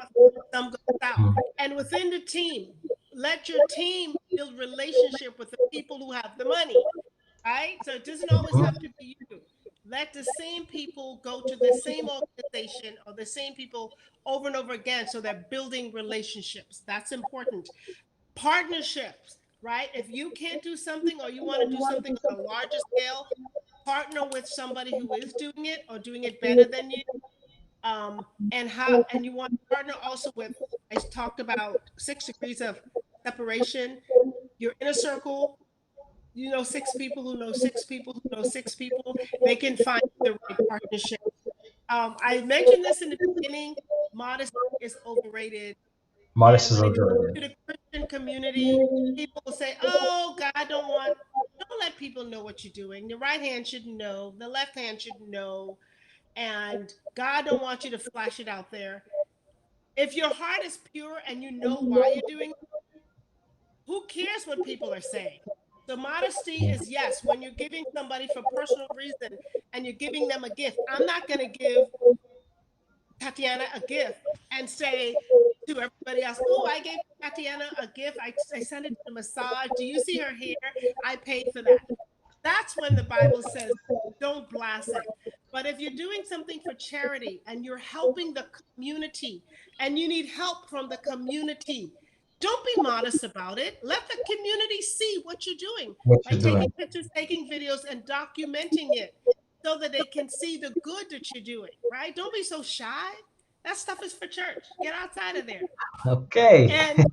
some go south. And within the team, let your team build relationship with the people who have the money, right? So it doesn't always have to be you. Let the same people go to the same organization or the same people over and over again. So they're building relationships. That's important. Partnerships, right? If you can't do something or you want to do something on a larger scale, partner with somebody who is doing it or doing it better than you. And you want to partner also with, I talked about 6 degrees of separation, your inner circle, six people who know six people who know six people, they can find the right partnership. I mentioned this in the beginning, modesty is overrated. Modest And is when it comes underrated. to the Christian community, people will say, oh, God don't let people know what you're doing. The right hand shouldn't know, the left hand shouldn't know. And God don't want you to flash it out there. If your heart is pure and you know why you're doing it, who cares what people are saying? So modesty is, yes, when you're giving somebody for personal reason and you're giving them a gift. I'm not going to give Tatiana a gift and say to everybody else, oh, I gave Tatiana a gift. I sent it to the massage. Do you see her hair? I paid for that. That's when the Bible says, don't blast it. But if you're doing something for charity and you're helping the community and you need help from the community, Don't be modest about it. Let the community see what you're doing What by you're doing. taking pictures, taking videos, and documenting it so that they can see the good that you're doing, right? Don't be so shy. That stuff is for church. Get outside of there. Okay. And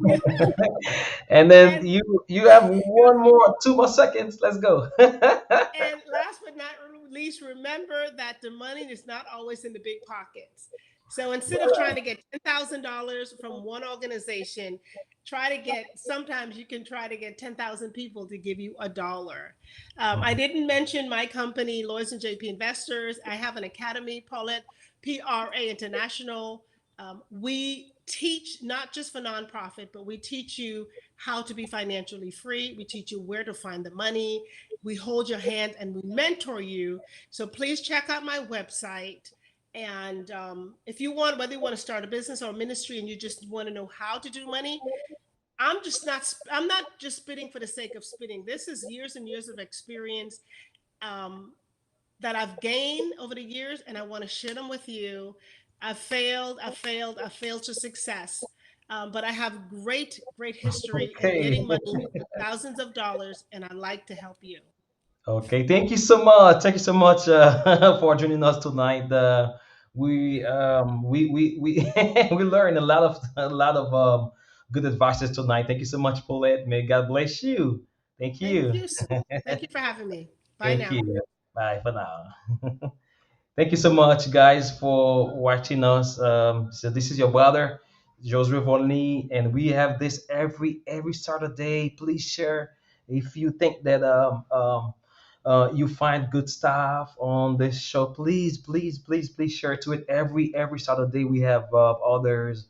And then and you have one more, 2 more seconds. Let's go. And last but not least, remember that the money is not always in the big pockets. So instead of trying to get $10,000 from one organization, try to get, sometimes you can try to get 10,000 people to give you $1. I didn't mention my company, Lloyds and JP Investors. I have an academy, Paulette, PRA International. We teach not just for nonprofit, but we teach you how to be financially free. We teach you where to find the money. We hold your hand and we mentor you. So please check out my website. And if you want, whether you want to start a business or a ministry and you just want to know how to do money, I'm not just spitting for the sake of spitting. This is years and years of experience um, that I've gained over the years, and I want to share them with you. I failed to success. But I have great history in Okay. getting money, thousands of dollars, and I like to help you. Okay, thank you so much. Thank you so much for joining us tonight. We we learned a lot of good advices tonight. Thank you so much, Paulette. May God bless you. Thank Thank you. you. Thank you for having me. Bye Thank now. you. Bye for now. Thank you so much, guys, for watching us. So this is your brother, Joseph Only, and we have this every Saturday. Please share if you think that you find good stuff on this show. Please share to it. Every Saturday we have others,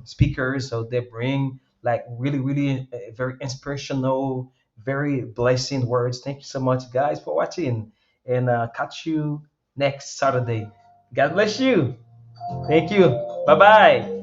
speakers. So they bring like really very inspirational, very blessing words. Thank you so much, guys, for watching, and catch you next Saturday. God bless you. Thank you. Bye bye.